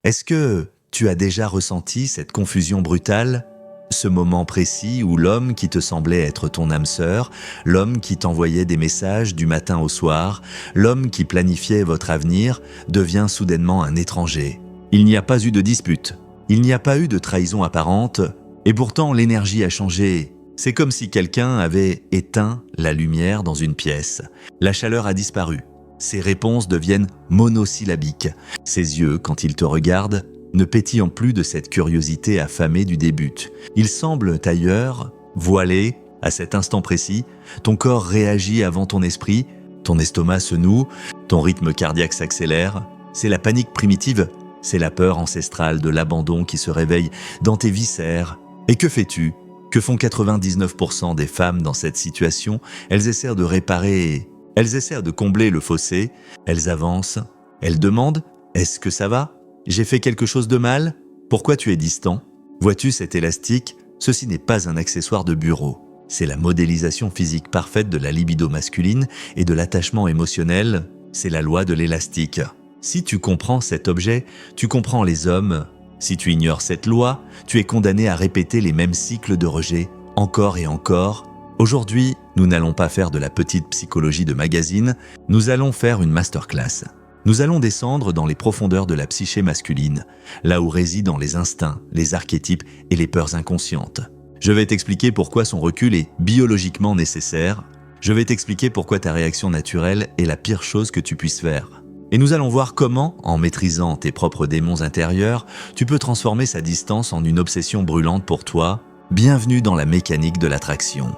Est-ce que tu as déjà ressenti cette confusion brutale? Ce moment précis où l'homme qui te semblait être ton âme sœur, l'homme qui t'envoyait des messages du matin au soir, l'homme qui planifiait votre avenir, devient soudainement un étranger. Il n'y a pas eu de dispute, il n'y a pas eu de trahison apparente, et pourtant l'énergie a changé. C'est comme si quelqu'un avait éteint la lumière dans une pièce. La chaleur a disparu. Ses réponses deviennent monosyllabiques. Ses yeux, quand ils te regardent, ne pétillent plus de cette curiosité affamée du début. Ils semblent ailleurs, voilés, à cet instant précis. Ton corps réagit avant ton esprit, ton estomac se noue, ton rythme cardiaque s'accélère. C'est la panique primitive, c'est la peur ancestrale de l'abandon qui se réveille dans tes viscères. Et que fais-tu? Que font 99% des femmes dans cette situation? Elles essaient de réparer. Elles essaient de combler le fossé, elles avancent, elles demandent « Est-ce que ça va? J'ai fait quelque chose de mal? Pourquoi tu es distant ?» Vois-tu cet élastique? Ceci n'est pas un accessoire de bureau. C'est la modélisation physique parfaite de la libido masculine et de l'attachement émotionnel. C'est la loi de l'élastique. Si tu comprends cet objet, tu comprends les hommes. Si tu ignores cette loi, tu es condamné à répéter les mêmes cycles de rejet, encore et encore. Aujourd'hui, nous n'allons pas faire de la petite psychologie de magazine, nous allons faire une masterclass. Nous allons descendre dans les profondeurs de la psyché masculine, là où résident les instincts, les archétypes et les peurs inconscientes. Je vais t'expliquer pourquoi son recul est biologiquement nécessaire. Je vais t'expliquer pourquoi ta réaction naturelle est la pire chose que tu puisses faire. Et nous allons voir comment, en maîtrisant tes propres démons intérieurs, tu peux transformer sa distance en une obsession brûlante pour toi. Bienvenue dans la mécanique de l'attraction.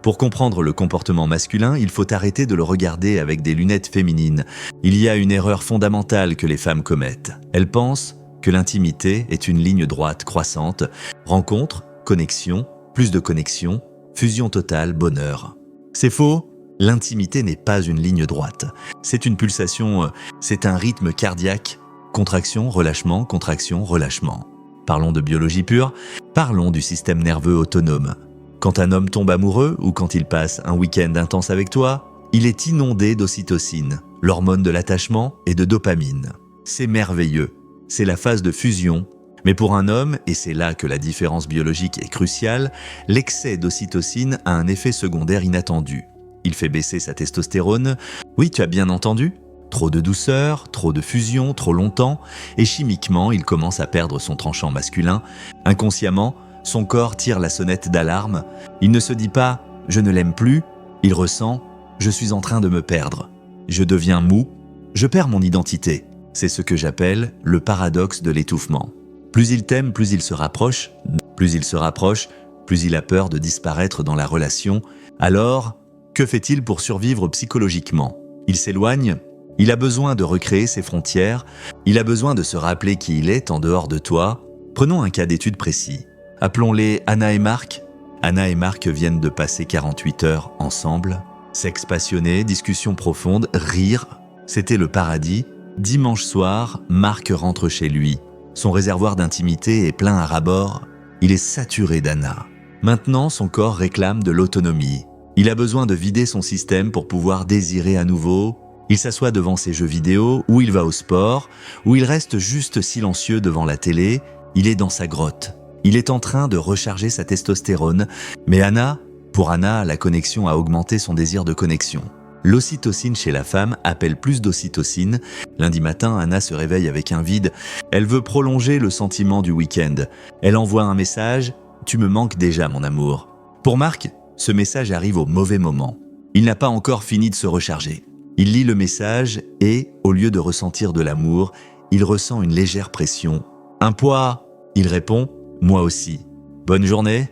Pour comprendre le comportement masculin, il faut arrêter de le regarder avec des lunettes féminines. Il y a une erreur fondamentale que les femmes commettent. Elles pensent que l'intimité est une ligne droite croissante. Rencontre, connexion, plus de connexion, fusion totale, bonheur. C'est faux, l'intimité n'est pas une ligne droite. C'est une pulsation, c'est un rythme cardiaque. Contraction, relâchement, relâchement. Parlons de biologie pure, parlons du système nerveux autonome. Quand un homme tombe amoureux ou quand il passe un week-end intense avec toi, il est inondé d'ocytocine, l'hormone de l'attachement et de dopamine. C'est merveilleux, c'est la phase de fusion. Mais pour un homme, et c'est là que la différence biologique est cruciale, l'excès d'ocytocine a un effet secondaire inattendu. Il fait baisser sa testostérone. Oui, tu as bien entendu. Trop de douceur, trop de fusion, trop longtemps, et chimiquement, il commence à perdre son tranchant masculin. Inconsciemment, son corps tire la sonnette d'alarme. Il ne se dit pas « je ne l'aime plus », il ressent « je suis en train de me perdre ». Je deviens mou, je perds mon identité. C'est ce que j'appelle le paradoxe de l'étouffement. Plus il t'aime, plus il se rapproche. Plus il se rapproche, plus il a peur de disparaître dans la relation. Alors, que fait-il pour survivre psychologiquement? Il s'éloigne. Il a besoin de recréer ses frontières. Il a besoin de se rappeler qui il est en dehors de toi. Prenons un cas d'étude précis. Appelons-les Anna et Marc. Anna et Marc viennent de passer 48 heures ensemble. Sexe passionné, discussion profonde, rire. C'était le paradis. Dimanche soir, Marc rentre chez lui. Son réservoir d'intimité est plein à ras-bord. Il est saturé d'Anna. Maintenant, son corps réclame de l'autonomie. Il a besoin de vider son système pour pouvoir désirer à nouveau. Il s'assoit devant ses jeux vidéo, ou il va au sport, ou il reste juste silencieux devant la télé. Il est dans sa grotte. Il est en train de recharger sa testostérone. Mais pour Anna, la connexion a augmenté son désir de connexion. L'ocytocine chez la femme appelle plus d'ocytocine. Lundi matin, Anna se réveille avec un vide. Elle veut prolonger le sentiment du week-end. Elle envoie un message « Tu me manques déjà, mon amour ». Pour Marc, ce message arrive au mauvais moment. Il n'a pas encore fini de se recharger. Il lit le message et, au lieu de ressentir de l'amour, il ressent une légère pression. « Un poids ?» Il répond « Moi aussi ». Bonne journée.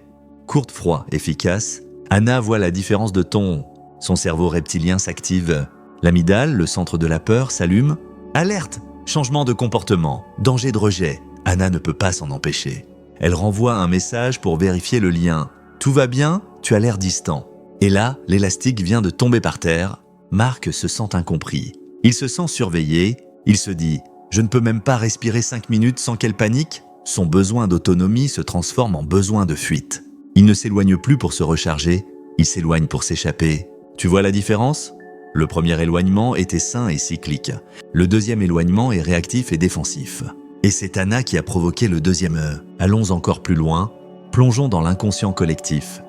Courte, froid, efficace. Anna voit la différence de ton. Son cerveau reptilien s'active. L'amygdale, le centre de la peur, s'allume. Alerte! Changement de comportement. Danger de rejet. Anna ne peut pas s'en empêcher. Elle renvoie un message pour vérifier le lien. Tout va bien? Tu as l'air distant. Et là, l'élastique vient de tomber par terre. Marc se sent incompris. Il se sent surveillé. Il se dit « Je ne peux même pas respirer 5 minutes sans qu'elle panique ?» Son besoin d'autonomie se transforme en besoin de fuite. Il ne s'éloigne plus pour se recharger. Il s'éloigne pour s'échapper. Tu vois la différence? Le premier éloignement était sain et cyclique. Le deuxième éloignement est réactif et défensif. Et c'est Anna qui a provoqué le deuxième E. Allons encore plus loin, plongeons dans l'inconscient collectif.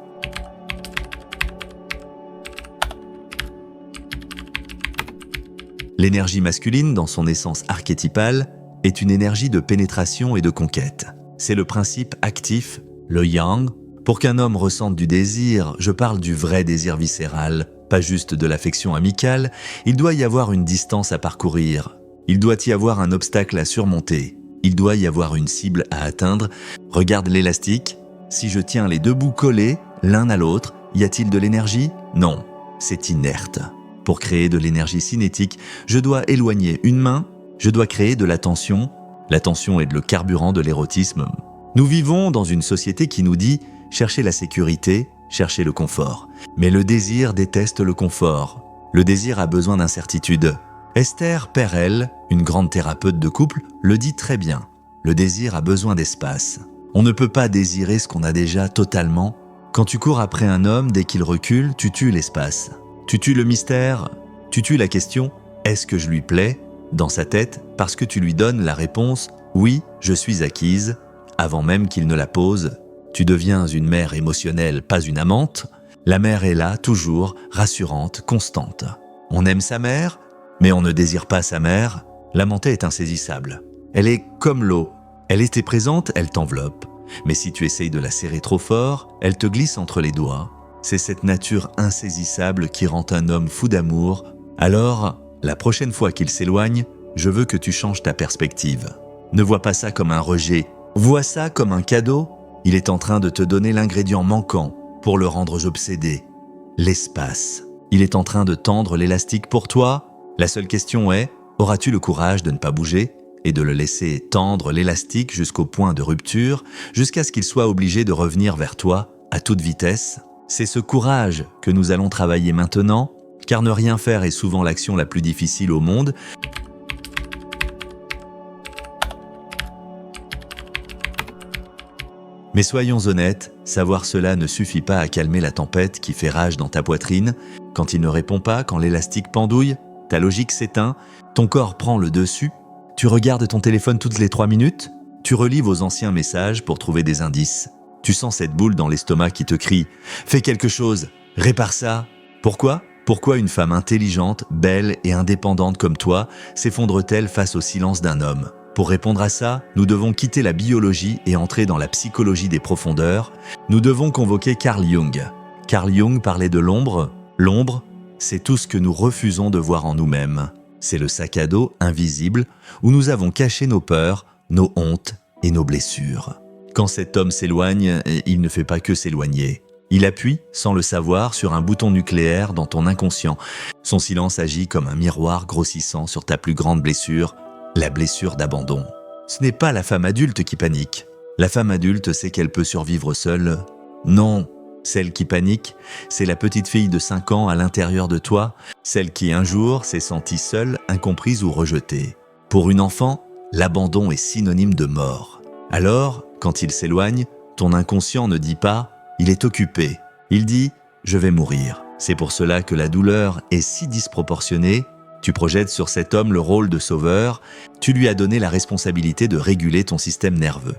L'énergie masculine, dans son essence archétypale, est une énergie de pénétration et de conquête. C'est le principe actif, le yang. Pour qu'un homme ressente du désir, je parle du vrai désir viscéral, pas juste de l'affection amicale, il doit y avoir une distance à parcourir. Il doit y avoir un obstacle à surmonter. Il doit y avoir une cible à atteindre. Regarde l'élastique. Si je tiens les deux bouts collés, l'un à l'autre, y a-t-il de l'énergie? Non, c'est inerte. Pour créer de l'énergie cinétique, je dois éloigner une main, je dois créer de la tension. La tension est le carburant de l'érotisme. Nous vivons dans une société qui nous dit « cherchez la sécurité, cherchez le confort ». Mais le désir déteste le confort. Le désir a besoin d'incertitude. Esther Perel, une grande thérapeute de couple, le dit très bien. Le désir a besoin d'espace. On ne peut pas désirer ce qu'on a déjà totalement. Quand tu cours après un homme, dès qu'il recule, tu tues l'espace. Tu tues le mystère, tu tues la question « est-ce que je lui plais ?» dans sa tête parce que tu lui donnes la réponse « oui, je suis acquise » avant même qu'il ne la pose. Tu deviens une mère émotionnelle, pas une amante. La mère est là, toujours, rassurante, constante. On aime sa mère, mais on ne désire pas sa mère. L'amantée est insaisissable. Elle est comme l'eau. Elle était présente, elle t'enveloppe. Mais si tu essayes de la serrer trop fort, elle te glisse entre les doigts. C'est cette nature insaisissable qui rend un homme fou d'amour. Alors, la prochaine fois qu'il s'éloigne, je veux que tu changes ta perspective. Ne vois pas ça comme un rejet. Vois ça comme un cadeau. Il est en train de te donner l'ingrédient manquant pour le rendre obsédé. L'espace. Il est en train de tendre l'élastique pour toi. La seule question est, auras-tu le courage de ne pas bouger et de le laisser tendre l'élastique jusqu'au point de rupture, jusqu'à ce qu'il soit obligé de revenir vers toi à toute vitesse? C'est ce courage que nous allons travailler maintenant, car ne rien faire est souvent l'action la plus difficile au monde. Mais soyons honnêtes, savoir cela ne suffit pas à calmer la tempête qui fait rage dans ta poitrine. Quand il ne répond pas, quand l'élastique pendouille, ta logique s'éteint, ton corps prend le dessus, tu regardes ton téléphone toutes les 3 minutes, tu relis vos anciens messages pour trouver des indices. Tu sens cette boule dans l'estomac qui te crie « Fais quelque chose, répare ça !» Pourquoi ? Pourquoi une femme intelligente, belle et indépendante comme toi s'effondre-t-elle face au silence d'un homme ? Pour répondre à ça, nous devons quitter la biologie et entrer dans la psychologie des profondeurs. Nous devons convoquer Carl Jung. Carl Jung parlait de l'ombre. L'ombre, c'est tout ce que nous refusons de voir en nous-mêmes. C'est le sac à dos invisible où nous avons caché nos peurs, nos hontes et nos blessures. Quand cet homme s'éloigne, il ne fait pas que s'éloigner. Il appuie, sans le savoir, sur un bouton nucléaire dans ton inconscient. Son silence agit comme un miroir grossissant sur ta plus grande blessure, la blessure d'abandon. Ce n'est pas la femme adulte qui panique. La femme adulte sait qu'elle peut survivre seule. Non, celle qui panique, c'est la petite fille de 5 ans à l'intérieur de toi, celle qui un jour s'est sentie seule, incomprise ou rejetée. Pour une enfant, l'abandon est synonyme de mort. Alors, quand il s'éloigne, ton inconscient ne dit pas « il est occupé ». Il dit « je vais mourir ». C'est pour cela que la douleur est si disproportionnée. Tu projettes sur cet homme le rôle de sauveur. Tu lui as donné la responsabilité de réguler ton système nerveux.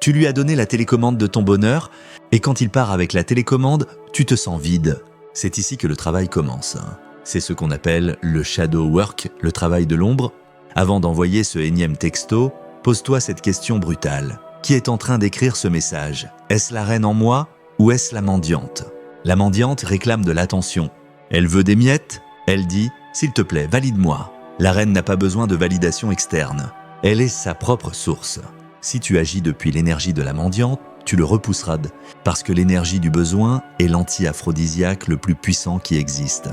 Tu lui as donné la télécommande de ton bonheur et quand il part avec la télécommande, tu te sens vide. C'est ici que le travail commence. C'est ce qu'on appelle le shadow work, le travail de l'ombre. Avant d'envoyer ce énième texto, pose-toi cette question brutale. Qui est en train d'écrire ce message? Est-ce la reine en moi ou est-ce la mendiante? La mendiante réclame de l'attention. Elle veut des miettes. Elle dit « s'il te plaît, valide-moi ». La reine n'a pas besoin de validation externe. Elle est sa propre source. Si tu agis depuis l'énergie de la mendiante, tu le repousseras parce que l'énergie du besoin est l'anti-aphrodisiaque le plus puissant qui existe.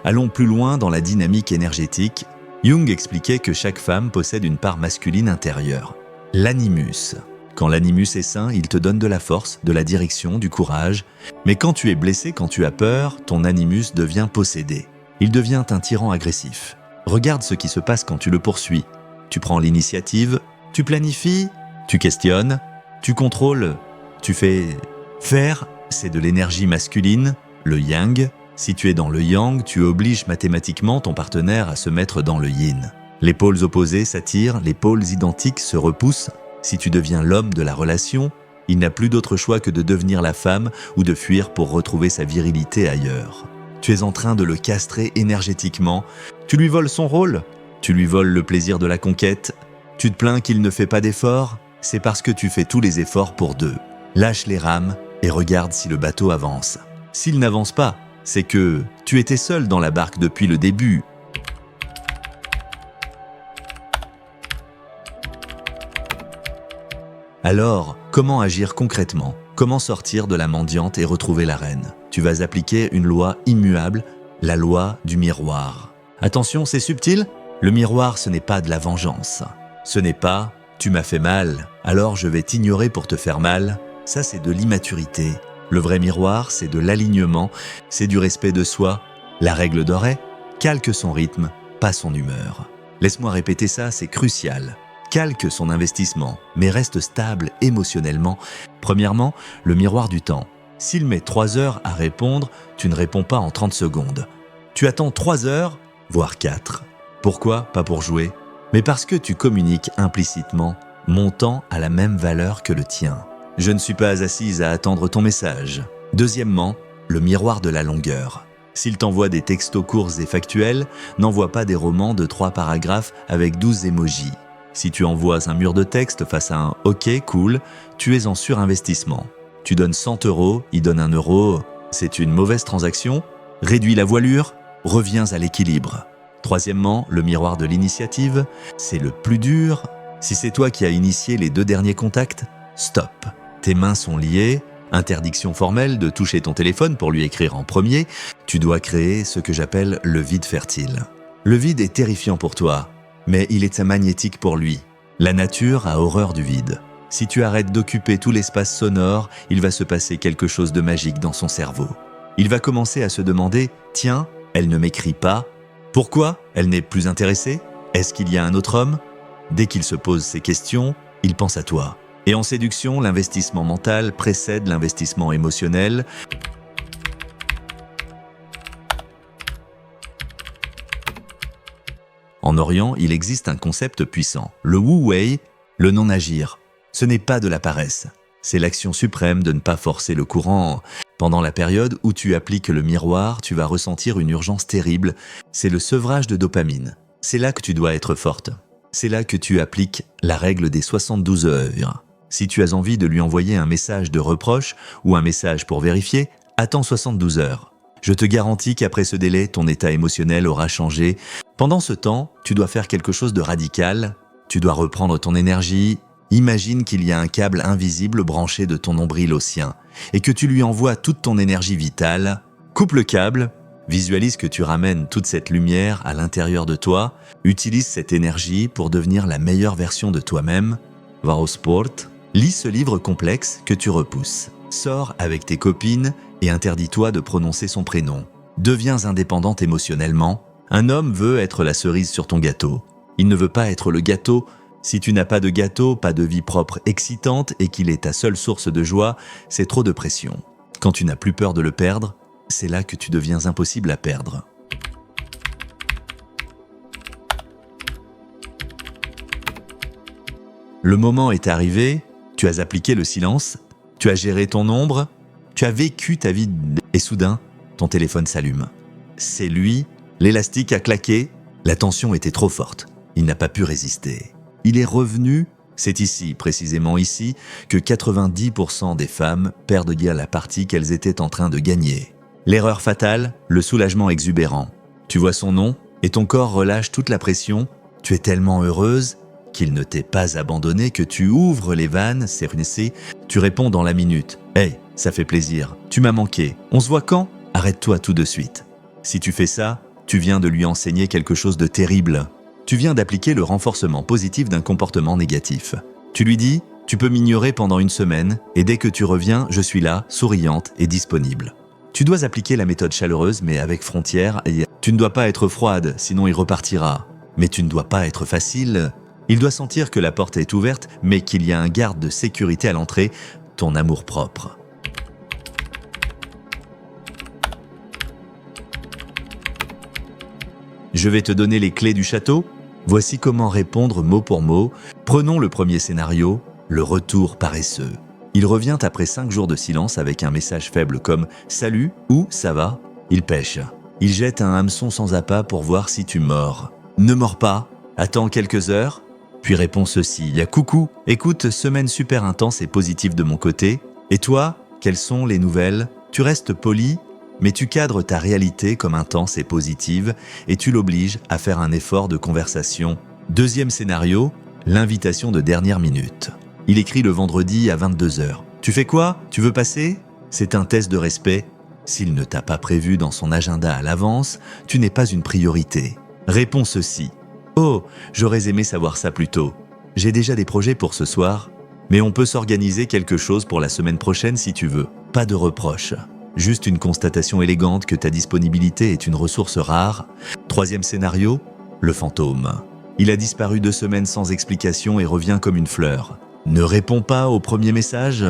Allons plus loin dans la dynamique énergétique. Jung expliquait que chaque femme possède une part masculine intérieure, l'animus. Quand l'animus est sain, il te donne de la force, de la direction, du courage. Mais quand tu es blessé, quand tu as peur, ton animus devient possédé. Il devient un tyran agressif. Regarde ce qui se passe quand tu le poursuis. Tu prends l'initiative, tu planifies, tu questionnes. Tu contrôles, tu fais... Faire, c'est de l'énergie masculine, le yang. Si tu es dans le yang, tu obliges mathématiquement ton partenaire à se mettre dans le yin. Les pôles opposés s'attirent, les pôles identiques se repoussent. Si tu deviens l'homme de la relation, il n'a plus d'autre choix que de devenir la femme ou de fuir pour retrouver sa virilité ailleurs. Tu es en train de le castrer énergétiquement. Tu lui voles son rôle, tu lui voles le plaisir de la conquête. Tu te plains qu'il ne fait pas d'efforts, c'est parce que tu fais tous les efforts pour deux. Lâche les rames et regarde si le bateau avance. S'il n'avance pas, c'est que tu étais seul dans la barque depuis le début. Alors, comment agir concrètement? Comment sortir de la mendiante et retrouver la reine? Tu vas appliquer une loi immuable, la loi du miroir. Attention, c'est subtil. Le miroir, ce n'est pas de la vengeance. Ce n'est pas « tu m'as fait mal, alors je vais t'ignorer pour te faire mal ». Ça, c'est de l'immaturité. Le vrai miroir, c'est de l'alignement, c'est du respect de soi. La règle d'or est « calque son rythme, pas son humeur ». Laisse-moi répéter ça, c'est crucial. Calque son investissement, mais reste stable émotionnellement. Premièrement, le miroir du temps. S'il met 3 heures à répondre, tu ne réponds pas en 30 secondes. Tu attends 3 heures, voire 4. Pourquoi? Pas pour jouer, mais parce que tu communiques implicitement. Mon temps a la même valeur que le tien. Je ne suis pas assise à attendre ton message. Deuxièmement, le miroir de la longueur. S'il t'envoie des textos courts et factuels, n'envoie pas des romans de 3 paragraphes avec 12 émojis. Si tu envoies un mur de texte face à un « OK, cool », tu es en surinvestissement. Tu donnes 100 €, il donne 1 €, c'est une mauvaise transaction. Réduis la voilure, reviens à l'équilibre. Troisièmement, le miroir de l'initiative, c'est le plus dur. Si c'est toi qui as initié les 2 derniers contacts, stop. Tes mains sont liées, interdiction formelle de toucher ton téléphone pour lui écrire en premier. Tu dois créer ce que j'appelle le vide fertile. Le vide est terrifiant pour toi, mais il est magnétique pour lui. La nature a horreur du vide. Si tu arrêtes d'occuper tout l'espace sonore, il va se passer quelque chose de magique dans son cerveau. Il va commencer à se demander « Tiens, elle ne m'écrit pas. Pourquoi elle n'est plus intéressée? Est-ce qu'il y a un autre homme ?» Dès qu'il se pose ces questions, il pense à toi. Et en séduction, l'investissement mental précède l'investissement émotionnel. En Orient, il existe un concept puissant, le Wu Wei, le non-agir. Ce n'est pas de la paresse, c'est l'action suprême de ne pas forcer le courant. Pendant la période où tu appliques le miroir, tu vas ressentir une urgence terrible. C'est le sevrage de dopamine. C'est là que tu dois être forte. C'est là que tu appliques la règle des 72 heures. Si tu as envie de lui envoyer un message de reproche ou un message pour vérifier, attends 72 heures. Je te garantis qu'après ce délai, ton état émotionnel aura changé. Pendant ce temps, tu dois faire quelque chose de radical. Tu dois reprendre ton énergie. Imagine qu'il y a un câble invisible branché de ton nombril au sien et que tu lui envoies toute ton énergie vitale. Coupe le câble, visualise que tu ramènes toute cette lumière à l'intérieur de toi. Utilise cette énergie pour devenir la meilleure version de toi-même. Va au sport. Lis ce livre complexe que tu repousses. Sors avec tes copines et interdis-toi de prononcer son prénom. Deviens indépendante émotionnellement. Un homme veut être la cerise sur ton gâteau. Il ne veut pas être le gâteau. Si tu n'as pas de gâteau, pas de vie propre excitante et qu'il est ta seule source de joie, c'est trop de pression. Quand tu n'as plus peur de le perdre, c'est là que tu deviens impossible à perdre. Le moment est arrivé, tu as appliqué le silence, tu as géré ton ombre, tu as vécu ta vie et soudain, ton téléphone s'allume. C'est lui, l'élastique a claqué, la tension était trop forte, il n'a pas pu résister. Il est revenu, c'est ici, précisément ici, que 90% des femmes perdent la partie qu'elles étaient en train de gagner. L'erreur fatale, le soulagement exubérant. Tu vois son nom et ton corps relâche toute la pression, tu es tellement heureuse qu'il ne t'ait pas abandonné que tu ouvres les vannes, CNC, tu réponds dans la minute. « Hey, ça fait plaisir, tu m'as manqué, on se voit quand? Arrête-toi tout de suite. » Si tu fais ça, tu viens de lui enseigner quelque chose de terrible. Tu viens d'appliquer le renforcement positif d'un comportement négatif. Tu lui dis « Tu peux m'ignorer pendant 1 semaine et dès que tu reviens, je suis là, souriante et disponible. » Tu dois appliquer la méthode chaleureuse mais avec frontières et tu ne dois pas être froide, sinon il repartira. Mais tu ne dois pas être facile. Il doit sentir que la porte est ouverte, mais qu'il y a un garde de sécurité à l'entrée, ton amour-propre. Je vais te donner les clés du château. Voici comment répondre mot pour mot. Prenons le premier scénario, le retour paresseux. Il revient après 5 jours de silence avec un message faible comme « Salut » ou « Ça va ?» Il pêche. Il jette un hameçon sans appât pour voir si tu mords. Ne mords pas. Attends quelques heures. Puis répond ceci. Il y a coucou. Écoute, semaine super intense et positive de mon côté. Et toi, quelles sont les nouvelles? Tu restes poli, mais tu cadres ta réalité comme intense et positive et tu l'obliges à faire un effort de conversation. Deuxième scénario, l'invitation de dernière minute. Il écrit le vendredi à 22h. Tu fais quoi? Tu veux passer? C'est un test de respect. S'il ne t'a pas prévu dans son agenda à l'avance, tu n'es pas une priorité. Réponds ceci. Oh, j'aurais aimé savoir ça plus tôt. J'ai déjà des projets pour ce soir, mais on peut s'organiser quelque chose pour la semaine prochaine si tu veux. Pas de reproches. Juste une constatation élégante que ta disponibilité est une ressource rare. Troisième scénario, le fantôme. Il a disparu 2 semaines sans explication et revient comme une fleur. Ne réponds pas au premier message,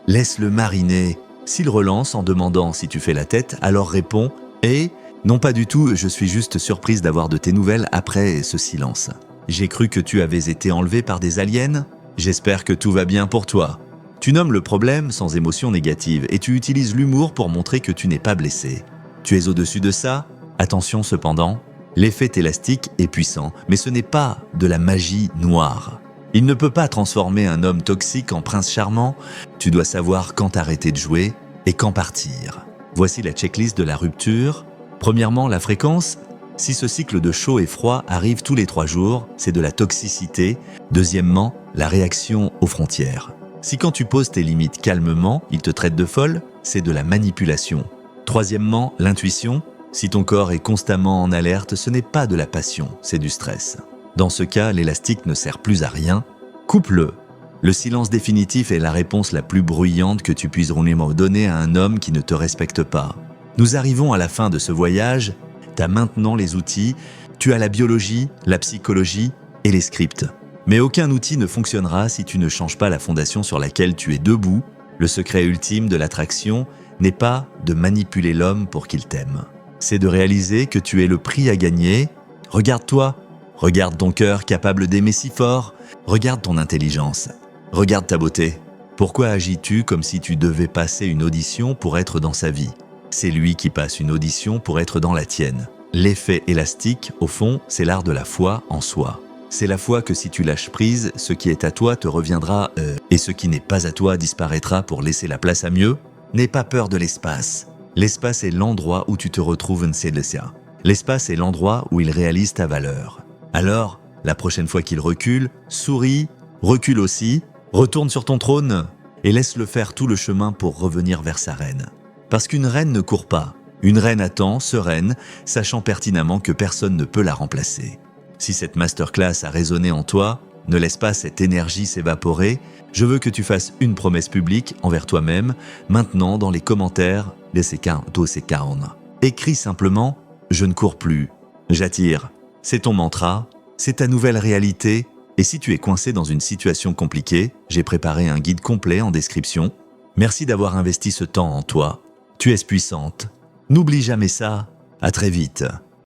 laisse-le mariner. S'il relance en demandant si tu fais la tête, alors réponds « Eh, non pas du tout, je suis juste surprise d'avoir de tes nouvelles après ce silence. J'ai cru que tu avais été enlevé par des aliens. J'espère que tout va bien pour toi. » Tu nommes le problème sans émotion négative et tu utilises l'humour pour montrer que tu n'es pas blessé. Tu es au-dessus de ça? Attention cependant, l'effet élastique est puissant, mais ce n'est pas de la magie noire. Il ne peut pas transformer un homme toxique en prince charmant. Tu dois savoir quand arrêter de jouer et quand partir. Voici la checklist de la rupture. Premièrement, la fréquence. Si ce cycle de chaud et froid arrive tous les 3 jours, c'est de la toxicité. Deuxièmement, la réaction aux frontières. Si quand tu poses tes limites calmement, il te traite de folle, c'est de la manipulation. Troisièmement, l'intuition. Si ton corps est constamment en alerte, ce n'est pas de la passion, c'est du stress. Dans ce cas, l'élastique ne sert plus à rien. Coupe-le. Le silence définitif est la réponse la plus bruyante que tu puisses donner à un homme qui ne te respecte pas. Nous arrivons à la fin de ce voyage. Tu as maintenant les outils. Tu as la biologie, la psychologie et les scripts. Mais aucun outil ne fonctionnera si tu ne changes pas la fondation sur laquelle tu es debout. Le secret ultime de l'attraction n'est pas de manipuler l'homme pour qu'il t'aime. C'est de réaliser que tu es le prix à gagner. Regarde-toi. Regarde ton cœur capable d'aimer si fort. Regarde ton intelligence. Regarde ta beauté. Pourquoi agis-tu comme si tu devais passer une audition pour être dans sa vie? C'est lui qui passe une audition pour être dans la tienne. L'effet élastique, au fond, c'est l'art de la foi en soi. C'est la foi que si tu lâches prise, ce qui est à toi te reviendra, et ce qui n'est pas à toi disparaîtra pour laisser la place à mieux. N'aie pas peur de l'espace. L'espace est l'endroit où tu te retrouves Nsedesia. L'espace est l'endroit où il réalise ta valeur. Alors, la prochaine fois qu'il recule, souris, recule aussi, retourne sur ton trône et laisse-le faire tout le chemin pour revenir vers sa reine. Parce qu'une reine ne court pas. Une reine attend, sereine, sachant pertinemment que personne ne peut la remplacer. Si cette masterclass a résonné en toi, ne laisse pas cette énergie s'évaporer. Je veux que tu fasses une promesse publique envers toi-même, maintenant dans les commentaires de ces 40. Écris simplement « Je ne cours plus ». J'attire. C'est ton mantra, c'est ta nouvelle réalité. Et si tu es coincé dans une situation compliquée, j'ai préparé un guide complet en description. Merci d'avoir investi ce temps en toi. Tu es puissante. N'oublie jamais ça. À très vite.